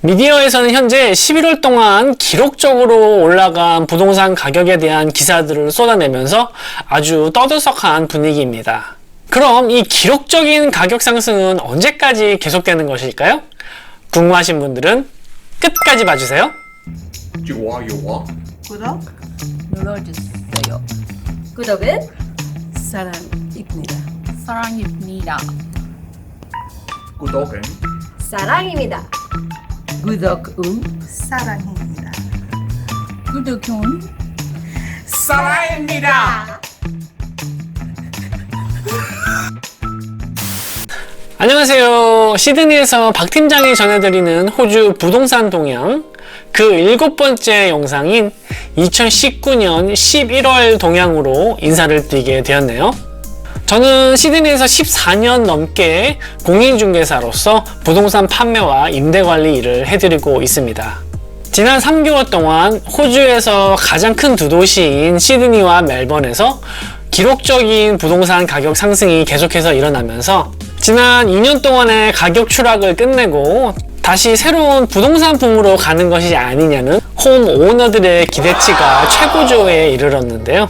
미디어에서는 현재 11월 동안 기록적으로 올라간 부동산 가격에 대한 기사들을 쏟아내면서 아주 떠들썩한 분위기입니다. 그럼 이 기록적인 가격 상승은 언제까지 계속되는 것일까요? 궁금하신 분들은 끝까지 봐주세요. 좋아요와 구독 눌러주세요. 구독은 사랑입니다. 사랑입니다. 구독은 사랑입니다. 구독은 사랑입니다. 구독은 사랑입니다. 안녕하세요. 시드니에서 박 팀장이 전해드리는 호주 부동산 동향 그 7번째 영상인 2019년 11월 동향으로 인사를 드리게 되었네요. 저는 시드니에서 14년 넘게 공인중개사로서 부동산 판매와 임대관리 일을 해드리고 있습니다. 지난 3개월 동안 호주에서 가장 큰 두 도시인 시드니와 멜번에서 기록적인 부동산 가격 상승이 계속해서 일어나면서 지난 2년 동안의 가격 추락을 끝내고 다시 새로운 부동산 붐으로 가는 것이 아니냐는 홈 오너들의 기대치가 최고조에 이르렀는데요.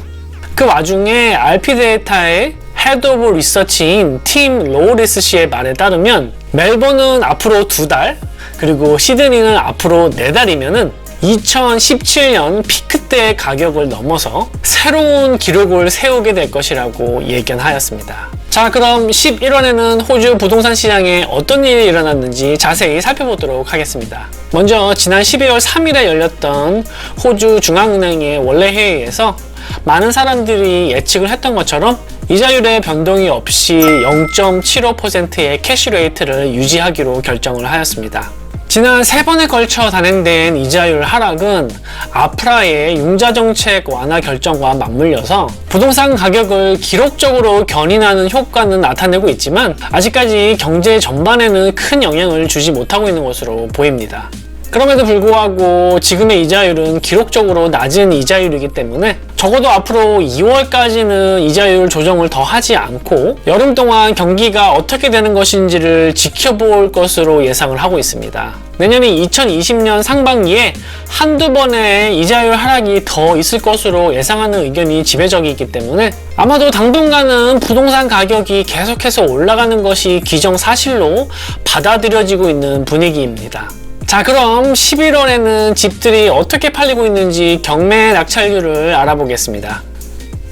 그 와중에 RP 데이터의 헤드 오브 리서치인 팀 로우리스 씨의 말에 따르면 멜번은 앞으로 2달 그리고 시드니는 앞으로 4달이면은 2017년 피크 때의 가격을 넘어서 새로운 기록을 세우게 될 것이라고 예견하였습니다. 자, 그럼 11월에는 호주 부동산 시장에 어떤 일이 일어났는지 자세히 살펴보도록 하겠습니다. 먼저 지난 12월 3일에 열렸던 호주 중앙은행의 원래 회의에서 많은 사람들이 예측을 했던 것처럼 이자율의 변동이 없이 0.75%의 캐시 레이트를 유지하기로 결정을 하였습니다. 지난 3번에 걸쳐 단행된 이자율 하락은 아프라의 융자정책 완화 결정과 맞물려서 부동산 가격을 기록적으로 견인하는 효과는 나타내고 있지만 아직까지 경제 전반에는 큰 영향을 주지 못하고 있는 것으로 보입니다. 그럼에도 불구하고 지금의 이자율은 기록적으로 낮은 이자율이기 때문에 적어도 앞으로 2월까지는 이자율 조정을 더 하지 않고 여름 동안 경기가 어떻게 되는 것인지를 지켜볼 것으로 예상을 하고 있습니다. 내년인 2020년 상반기에 한두 번의 이자율 하락이 더 있을 것으로 예상하는 의견이 지배적이기 때문에 아마도 당분간은 부동산 가격이 계속해서 올라가는 것이 기정사실로 받아들여지고 있는 분위기입니다. 자, 그럼 11월에는 집들이 어떻게 팔리고 있는지 경매 낙찰률을 알아보겠습니다.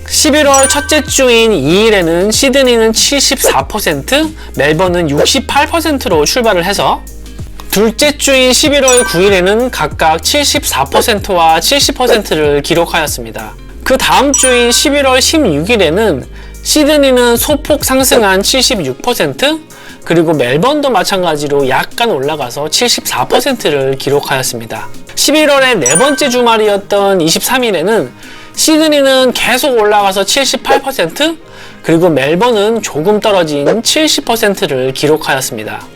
11월 첫째 주인 2일에는 시드니는 74%, 멜번은 68%로 출발을 해서 둘째 주인 11월 9일에는 각각 74%와 70%를 기록하였습니다. 그 다음 주인 11월 16일에는 시드니는 소폭 상승한 76%, 그리고 멜번도 마찬가지로 약간 올라가서 74%를 기록하였습니다. 11월의 네 번째 주말이었던 23일에는 시드니는 계속 올라가서 78%, 그리고 멜번은 조금 떨어진 70%를 기록하였습니다.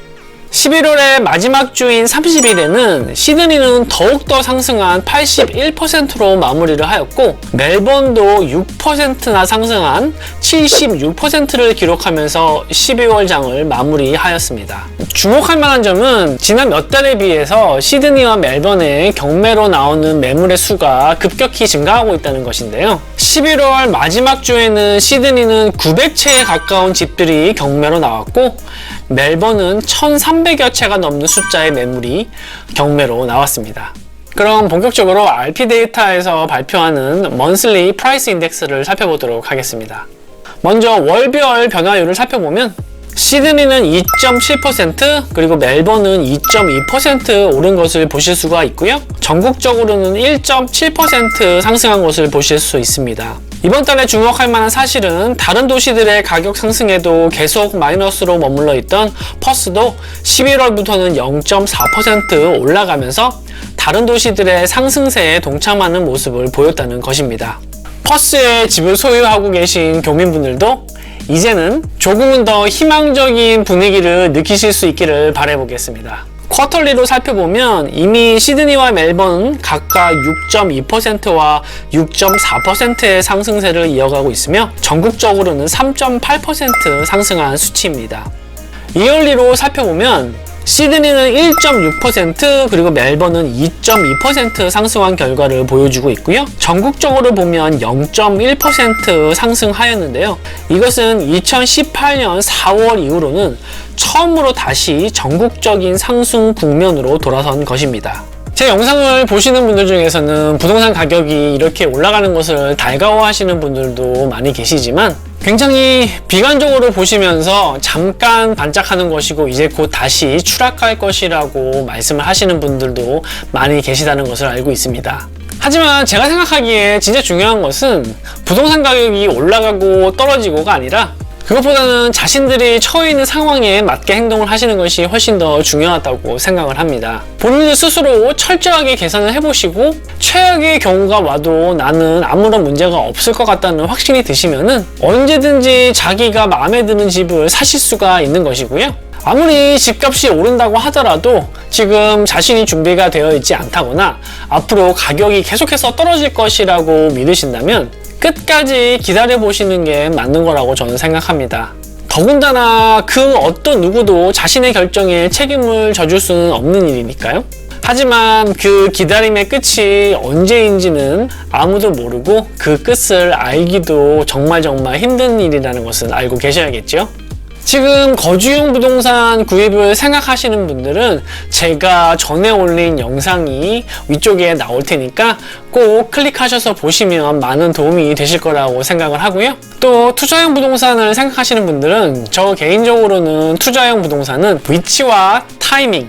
11월의 마지막 주인 30일에는 시드니는 더욱더 상승한 81%로 마무리를 하였고 멜번도 6%나 상승한 76%를 기록하면서 12월 장을 마무리하였습니다. 주목할 만한 점은 지난 몇 달에 비해서 시드니와 멜번의 경매로 나오는 매물의 수가 급격히 증가하고 있다는 것인데요. 11월 마지막 주에는 시드니는 900채에 가까운 집들이 경매로 나왔고 멜번은 1,300여 채가 넘는 숫자의 매물이 경매로 나왔습니다. 그럼 본격적으로 RP 데이터에서 발표하는 먼슬리 프라이스 인덱스를 살펴보도록 하겠습니다. 먼저 월별 변화율을 살펴보면 시드니는 2.7% 그리고 멜번은 2.2% 오른 것을 보실 수가 있고요. 전국적으로는 1.7% 상승한 것을 보실 수 있습니다. 이번 달에 주목할 만한 사실은 다른 도시들의 가격 상승에도 계속 마이너스로 머물러 있던 퍼스도 11월부터는 0.4% 올라가면서 다른 도시들의 상승세에 동참하는 모습을 보였다는 것입니다. 퍼스에 집을 소유하고 계신 교민분들도 이제는 조금은 더 희망적인 분위기를 느끼실 수 있기를 바라보겠습니다. 쿼터리로 살펴보면 이미 시드니와 멜번 각각 6.2%와 6.4%의 상승세를 이어가고 있으며 전국적으로는 3.8% 상승한 수치입니다. 이얼리로 살펴보면 시드니는 1.6% 그리고 멜번은 2.2% 상승한 결과를 보여주고 있고요. 전국적으로 보면 0.1% 상승하였는데요. 이것은 2018년 4월 이후로는 처음으로 다시 전국적인 상승 국면으로 돌아선 것입니다. 제 영상을 보시는 분들 중에서는 부동산 가격이 이렇게 올라가는 것을 달가워하시는 분들도 많이 계시지만 굉장히 비관적으로 보시면서 잠깐 반짝하는 것이고 이제 곧 다시 추락할 것이라고 말씀을 하시는 분들도 많이 계시다는 것을 알고 있습니다. 하지만 제가 생각하기에 진짜 중요한 것은 부동산 가격이 올라가고 떨어지고가 아니라 그것보다는 자신들이 처해 있는 상황에 맞게 행동을 하시는 것이 훨씬 더 중요하다고 생각을 합니다. 본인들 스스로 철저하게 계산을 해보시고 최악의 경우가 와도 나는 아무런 문제가 없을 것 같다는 확신이 드시면은 언제든지 자기가 마음에 드는 집을 사실 수가 있는 것이고요. 아무리 집값이 오른다고 하더라도 지금 자신이 준비가 되어 있지 않다거나 앞으로 가격이 계속해서 떨어질 것이라고 믿으신다면 끝까지 기다려보시는 게 맞는 거라고 저는 생각합니다. 더군다나 그 어떤 누구도 자신의 결정에 책임을 져줄 수는 없는 일이니까요. 하지만 그 기다림의 끝이 언제인지는 아무도 모르고 그 끝을 알기도 정말 힘든 일이라는 것은 알고 계셔야겠죠. 지금 거주용 부동산 구입을 생각하시는 분들은 제가 전에 올린 영상이 위쪽에 나올 테니까 꼭 클릭하셔서 보시면 많은 도움이 되실 거라고 생각을 하고요. 또 투자용 부동산을 생각하시는 분들은 저 개인적으로는 투자용 부동산은 위치와 타이밍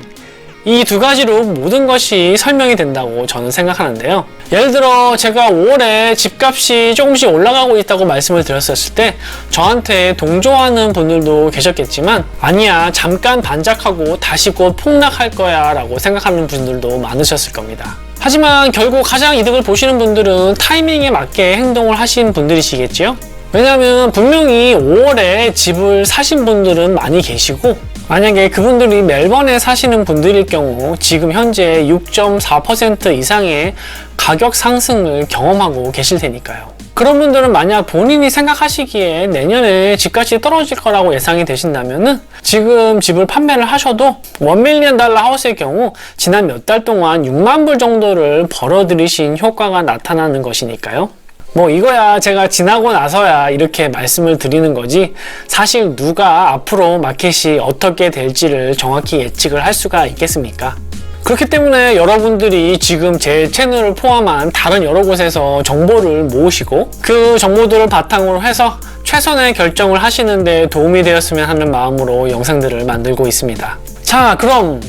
이 두 가지로 모든 것이 설명이 된다고 저는 생각하는데요. 예를 들어 제가 5월에 집값이 조금씩 올라가고 있다고 말씀을 드렸었을 때 저한테 동조하는 분들도 계셨겠지만 아니야 잠깐 반짝하고 다시 곧 폭락할 거야 라고 생각하는 분들도 많으셨을 겁니다. 하지만 결국 가장 이득을 보시는 분들은 타이밍에 맞게 행동을 하신 분들이시겠죠. 왜냐하면 분명히 5월에 집을 사신 분들은 많이 계시고 만약에 그분들이 멜번에 사시는 분들일 경우 지금 현재 6.4% 이상의 가격 상승을 경험하고 계실 테니까요. 그런 분들은 만약 본인이 생각하시기에 내년에 집값이 떨어질 거라고 예상이 되신다면은 지금 집을 판매를 하셔도 $1 밀리언 하우스의 경우 지난 몇 달 동안 6만 불 정도를 벌어들이신 효과가 나타나는 것이니까요. 뭐 이거야 제가 지나고 나서야 이렇게 말씀을 드리는 거지 사실 누가 앞으로 마켓이 어떻게 될지를 정확히 예측을 할 수가 있겠습니까? 그렇기 때문에 여러분들이 지금 제 채널을 포함한 다른 여러 곳에서 정보를 모으시고 그 정보들을 바탕으로 해서 최선의 결정을 하시는 데 도움이 되었으면 하는 마음으로 영상들을 만들고 있습니다. 자, 그럼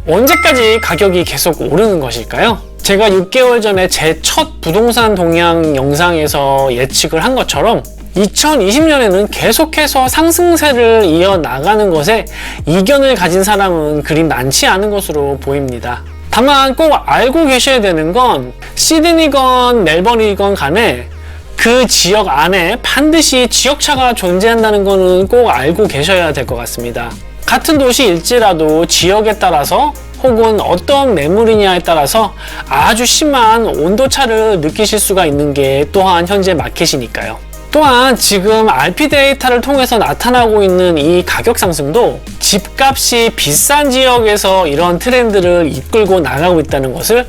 언제까지 가격이 계속 오르는 것일까요? 제가 6개월 전에 제 첫 부동산 동향 영상에서 예측을 한 것처럼 2020년에는 계속해서 상승세를 이어나가는 것에 이견을 가진 사람은 그리 많지 않은 것으로 보입니다. 다만 꼭 알고 계셔야 되는 건 시드니건 멜번이건 간에 그 지역 안에 반드시 지역차가 존재한다는 것은 꼭 알고 계셔야 될 것 같습니다. 같은 도시일지라도 지역에 따라서 혹은 어떤 매물이냐에 따라서 아주 심한 온도차를 느끼실 수가 있는 게 또한 현재 마켓이니까요. 또한 지금 RP 데이터를 통해서 나타나고 있는 이 가격 상승도 집값이 비싼 지역에서 이런 트렌드를 이끌고 나가고 있다는 것을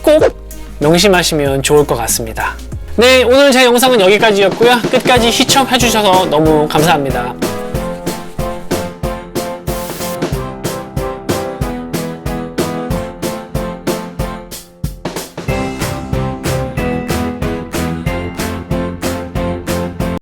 꼭 명심하시면 좋을 것 같습니다. 네, 오늘 제 영상은 여기까지였고요. 끝까지 시청해주셔서 너무 감사합니다.